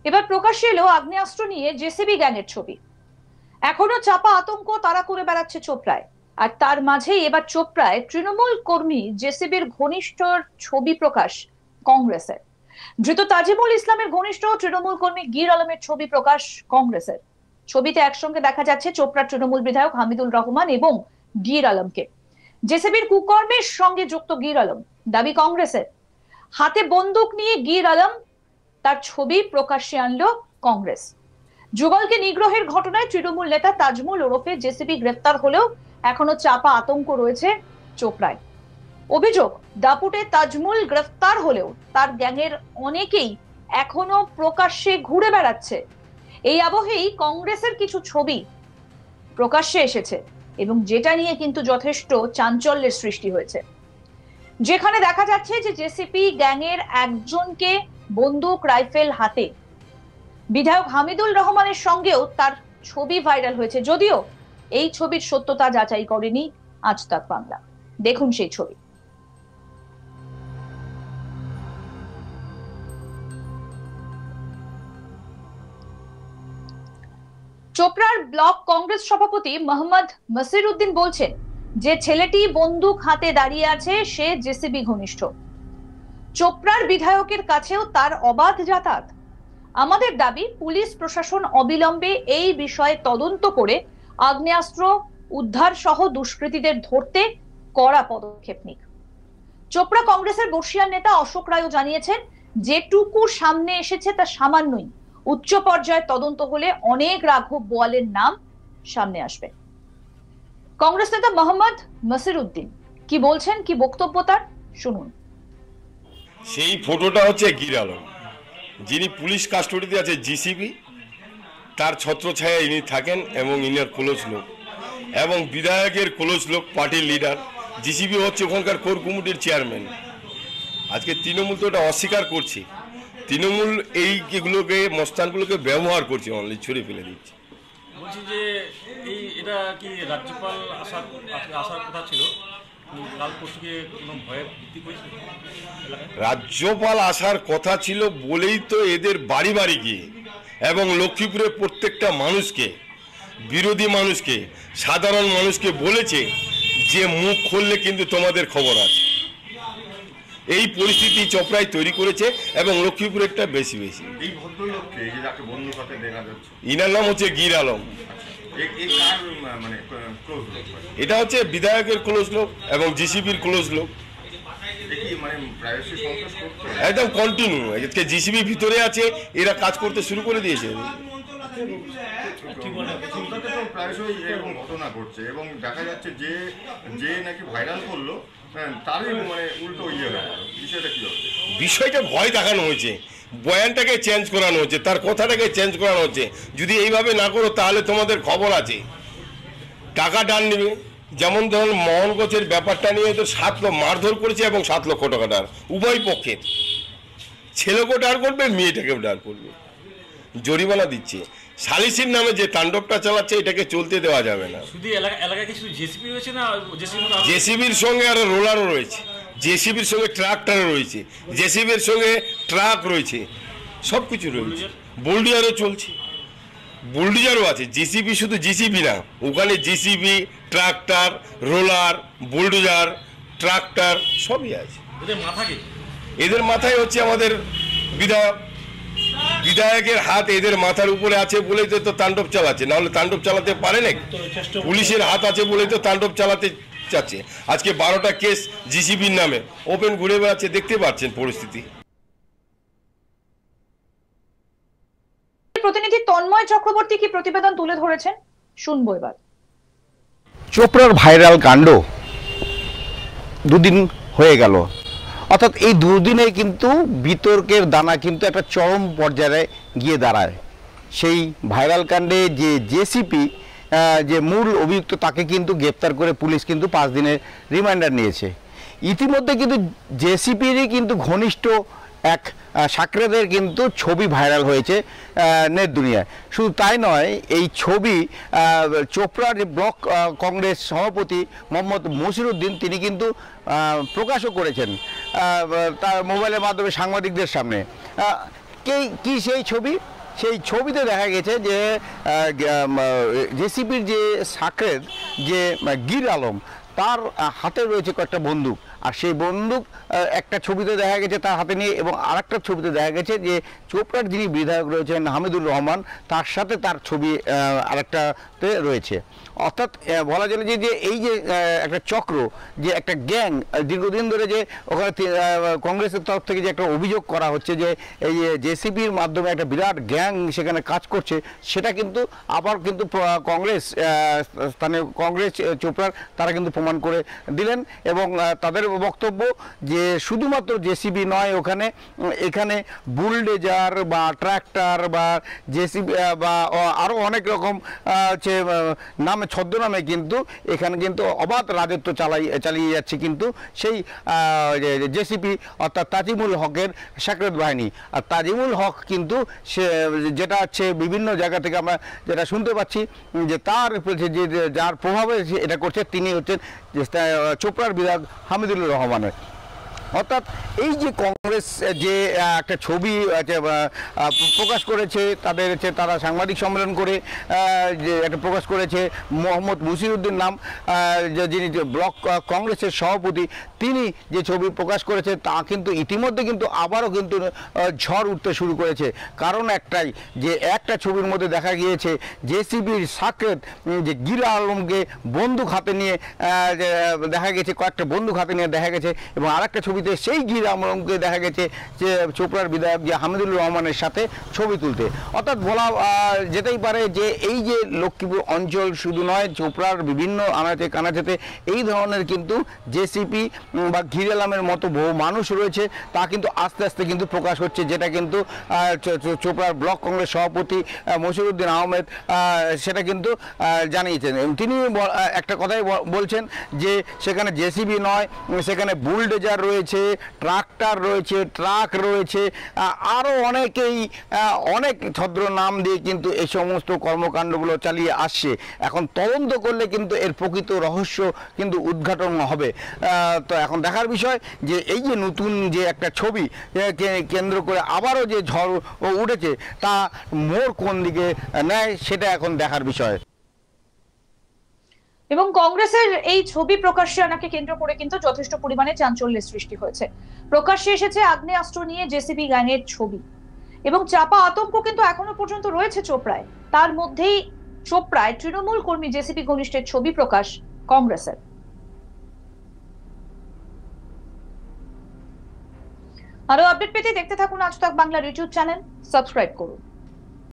এবার প্রকাশ্যে এলো আগ্নেয়াস্ত্র নিয়ে জেসিবি গ্যাংয়ের ছবি। এখনো চাপা আতঙ্ক তারা করে বেড়াচ্ছে চোপড়ায়। আর তার মাঝেই এবার চোপড়ায় তৃণমূল কর্মী জেসিবির ঘনিষ্ঠর ছবি প্রকাশ কংগ্রেসের। ধৃত তাজিমুল ইসলামের ঘনিষ্ঠ তৃণমূল কর্মী গির আলমের ছবি প্রকাশ কংগ্রেসের। ছবিতে একসঙ্গে দেখা যাচ্ছে চোপড়ার তৃণমূল বিধায়ক হামিদুল রহমান এবং গির আলমকে। জেসিবির কুকর্মের সঙ্গে যুক্ত গির আলম, দাবি কংগ্রেসের। হাতে বন্দুক নিয়ে গির আলম, তার ছবি প্রকাশ্যে আনলো কংগ্রেস। যুগলকে নিগ্রহের ঘটনায় তৃণমূল নেতা তাজমুল ওরফে জেসিবি গ্রেফতার হলেও এখনো চাপা আতঙ্ক রয়েছে চোপড়ায়। অভিযোগ, দাপুটে তাজমুল গ্রেফতার হলেও তার গ্যাংয়ের অনেকেই এখনো প্রকাশ্যে ঘুরে বেড়াচ্ছে। এই আবহেই কংগ্রেসের কিছু ছবি প্রকাশ্যে এসেছে এবং যেটা নিয়ে কিন্তু যথেষ্ট চাঞ্চল্যের সৃষ্টি হয়েছে। যেখানে দেখা যাচ্ছে যে জেসিপি গ্যাংয়ের একজনকে বন্দুক রাইফেল হাতে, বিধায়ক হামিদুল রহমানের সঙ্গেও তার ছবি ভাইরাল হয়েছে, যদিও এই ছবির সত্যতা যাচাই করেনি আজ তাক বাংলা। দেখুন সেই ছবি। চোপড়ার ব্লক কংগ্রেস সভাপতি মোহাম্মদ মসির উদ্দিন বলছেন যে ছেলেটি বন্দুক হাতে দাঁড়িয়ে আছে সে জেসিবি ঘনিষ্ঠ। চোপড়ার বিধায়কের কাছেও তার অবাধ যাতায়াত। আমাদের দাবি পুলিশ প্রশাসন অবিলম্বে এই বিষয়ে তদন্ত করে আগ্নেয়াস্ত্র উদ্ধার সহ দুষ্কৃতীদের ধরতে কড়া পদক্ষেপ নিক। চোপড়া কংগ্রেসের বর্ষিয়ান নেতা অশোক রায়ও জানিয়েছেন যেটুকু সামনে এসেছে তা সামান্যই, উচ্চ পর্যায়ে তদন্ত হলে অনেক রাঘব বোয়ালের নাম সামনে আসবে। কংগ্রেস নেতা মোহাম্মদ মসির উদ্দিন কি বলছেন, কি বক্তব্য তার, শুনুন। সেই ফটোটা হচ্ছে গির আলম, যিনি পুলিশ কাস্টডিতে আছে জিসিবি, তার ছত্রছায়া ইনি থাকেন এবং ইনার ক্লোজ লোক এবং বিধায়কের ক্লোজ লোক, পার্টির লিডার। জিসিবি হচ্ছে ওখানকার কোর কমিটির চেয়ারম্যান। আজকে তৃণমূল তো এটা অস্বীকার করছে। তৃণমূল এইগুলোকে মস্তানগুলোকে ব্যবহার করছে, অনলি ছুড়ে ফেলে দিচ্ছে। বলছি যে এটা কি রাজ্যপাল আসার কথা ছিল, রাজ্যপাল আসার কথা ছিল বলেই তো এদের বাড়ি বাড়ি গিয়ে এবং লক্ষ্মীপুরের প্রত্যেকটা মানুষকে, বিরোধী মানুষকে, সাধারণ মানুষকে বলেছে যে মুখ খুললে কিন্তু তোমাদের খবর আছে। এই পরিস্থিতি চোপড়ায় তৈরি করেছে এবং লক্ষ্মীপুরেরটা বেশি বেশি। এই ভদ্রলোককে যাকে বন্ধুর সাথে দেখা যাচ্ছে, ইনার নাম হচ্ছে গির আলম। এটা হচ্ছে বিধায়কের ক্লোজ লোক এবং জিসিবির ক্লোজ লোক, একদম কন্টিনিউ। আজকে জিসিবি ভিতরে আছে, এরা কাজ করতে শুরু করে দিয়েছে। প্রায়শই এরকম ঘটনা ঘটছে এবং দেখা যাচ্ছে যে যে নাকি ভাইরাল করলো তারই উল্টো ইয়ে হয়ে গেল। বিষয়টা কি হচ্ছে? বিষয়টা ভয় দেখানো হয়েছে, বয়ানটাকে চেঞ্জ করানো হচ্ছে, তার কথাটাকে চেঞ্জ করানো হচ্ছে। যদি এইভাবে না করো তাহলে তোমাদের খবর আছে। টাকা ডান নেবে, যেমন ধরুন মোহনগঞ্জের ব্যাপারটা নিয়ে তো 7 লোক মারধর করেছে এবং 7 লক্ষ টাকা ডার, উভয় পক্ষের। ছেলেকেও ডার করবে, মেয়েটাকেও ডার করবে, জরিমানা দিচ্ছে। সালিসির নামে যে তাণ্ডবটা চালাচ্ছে এটাকে চলতে দেওয়া যাবে না। জেসিবির সঙ্গে আরো রোলারও রয়েছে, জেসিবির সঙ্গে ট্রাক্টরও রয়েছে, জেসিবির সঙ্গে ট্রাক রয়েছে, সব কিছু রয়েছে। বুলডোজারও চলছে, বুলডোজারও আছে। জিসিবি শুধু জিসিবি না, ওখানে JCB, tractor, roller, bulldozer, tractor সবই আছে। এদের মাথায় হচ্ছে আমাদের বিধায়কের হাত এদের মাথার উপরে আছে বলেই তো তাণ্ডব চালাচ্ছে, না হলে তাণ্ডব চালাতে পারে না। পুলিশের হাত আছে বলেই তো তাণ্ডব চালাতে চাচ্ছে। আজকে 12টা কেস জিসিবির নামে ওপেন ঘুরে বেড়াচ্ছে, দেখতে পাচ্ছেন পরিস্থিতি। প্রতিনিধি তন্ময় চক্রবর্তী কি প্রতিবেদন তুলে ধরেছেন, শুনবো এবার। চোপড়ার ভাইরাল কাণ্ড দুদিন হয়ে গেল, অর্থাৎ এই দুদিনে কিন্তু বিতর্কের দানা কিন্তু একটা চরম পর্যায়ে গিয়ে দাঁড়ায়। সেই ভাইরাল কাণ্ডে যে জেসিপি যে মূল অভিযুক্ত তাকে কিন্তু গ্রেপ্তার করে পুলিশ কিন্তু 5 দিনের রিমান্ডার নিয়েছে। ইতিমধ্যে কিন্তু জেসিপিরই কিন্তু ঘনিষ্ঠ এক সাকরেদের কিন্তু ছবি ভাইরাল হয়েছে নেট দুনিয়ায়। শুধু তাই নয়, এই ছবি চোপড়ার ব্লক কংগ্রেস সভাপতি মোহাম্মদ মসির উদ্দিন তিনি কিন্তু প্রকাশও করেছেন তার মোবাইলের মাধ্যমে সাংবাদিকদের সামনে। কি সেই ছবি সেই ছবিতে দেখা গেছে যে জেসিপির যে সাকরেদ যে গির আলম তার হাতে রয়েছে কয়েকটা বন্দুক, আর সেই বন্দুক একটা ছবিতে দেখা গেছে তার হাতে নিয়ে, এবং আরেকটা ছবিতে দেখা গেছে যে চোপড়ার যিনি বিধায়ক রয়েছেন হামিদুর রহমান তার সাথে তার ছবি আরেকটাতে রয়েছে। অর্থাৎ বলা যায় যে এই যে একটা চক্র, যে একটা গ্যাং দীর্ঘদিন ধরে যে ওখানে কংগ্রেসের তরফ থেকে যে একটা অভিযোগ করা হচ্ছে যে এই জেসিপির মাধ্যমে একটা বিরাট গ্যাং সেখানে কাজ করছে, সেটা কিন্তু আবার কিন্তু কংগ্রেস স্থানীয় কংগ্রেস চোপড়ার তারা কিন্তু প্রমাণ করে দিলেন। এবং তাদের বক্তব্য যে শুধুমাত্র জেসিবি নয়, এখানে বুলডেজার বা ট্রাক্টর বা জেসিবি বা আরও অনেক রকম নামে ছদ্মনামে কিন্তু এখানে কিন্তু অবাধ রাজত্ব চালিয়ে যাচ্ছে কিন্তু সেই জেসিপি অর্থাৎ তাজিমুল হকের সাকরেদ বাহিনী। আর তাজিমুল হক কিন্তু সে যেটা হচ্ছে বিভিন্ন জায়গা থেকে আমরা যেটা শুনতে পাচ্ছি যে তার যে যার প্রভাবে এটা করছে তিনি হচ্ছেন চোপড়ার বিধায়ক হামিদুর রহমানের। অর্থাৎ এই যে কংগ্রেস যে একটা ছবি প্রকাশ করেছে, তারা সাংবাদিক সম্মেলন করে যে একটা প্রকাশ করেছে মোহাম্মদ মুসিরউদ্দিন নাম, যিনি ব্লক কংগ্রেসের সভাপতি, তিনি যে ছবি প্রকাশ করেছে তা কিন্তু ইতিমধ্যে কিন্তু আবারও কিন্তু ঝড় উঠতে শুরু করেছে। কারণ একটাই, যে একটা ছবির মধ্যে দেখা গিয়েছে জেসিবির সাকরেদ যে গির আলমকে বন্দুক হাতে নিয়ে দেখা গেছে, কয়েকটা বন্দুক হাতে নিয়ে দেখা গেছে, এবং আরেকটা ছবিতে সেই গির আলমকে দেখা গেছে যে চোপড়ার বিধায়ক যে হামিদুর রহমানের সাথে ছবি তুলতে। অর্থাৎ বলা যেতেই পারে যে এই যে লক্ষ্মীপুর অঞ্চল শুধু নয়, চোপড়ার বিভিন্ন আনাচে কানাচেতে এই ধরনের কিন্তু জেসিপি বা গির আলমের মতো বহু মানুষ রয়েছে, তা কিন্তু আস্তে আস্তে কিন্তু প্রকাশ হচ্ছে, যেটা কিন্তু চোপড়ার ব্লক কংগ্রেস সভাপতি মশিরউদ্দিন আহমেদ সেটা কিন্তু জানিয়েছেন। তিনি একটা কথাই বলছেন যে সেখানে জেসিবি নয়, সেখানে বুলডেজার রয়েছে, ট্রাক্টর রয়েছে, ট্রাক রয়েছে, আরও অনেক ছদ্র নাম দিয়ে কিন্তু এই সমস্ত কর্মকাণ্ডগুলো চালিয়ে আসছে। এখন তদন্ত করলে কিন্তু এর প্রকৃত রহস্য কিন্তু উদ্ঘাটন হবে। তো এখন দেখার বিষয় যে এই যে নতুন যে একটা ছবি কেন্দ্র করে আবারও যে ঝড় উঠেছে তা মোড় কোন দিকে নেয় সেটা এখন দেখার বিষয়। এবং কংগ্রেসের এই ছবি প্রকাশ্যে আনাকে কেন্দ্র করে কিন্তু যথেষ্ট পরিমাণে চাঞ্চল্যের সৃষ্টি হয়েছে। প্রকাশ্যে এসেছে আগ্নেয়াস্ত্র নিয়ে জেসিবি গ্যাংয়ের ছবি, এবং চাপা আতঙ্ক কিন্তু এখনো পর্যন্ত রয়েছে চোপড়ায়। তার মধ্যেই চোপড়ায় তৃণমূল কর্মী জেসিবি ঘনিষ্ঠের ছবি প্রকাশ কংগ্রেসের। আরো আপডেট পেতে দেখতে থাকুন আজ তাক বাংলার ইউটিউব চ্যানেল, সাবস্ক্রাইব করুন।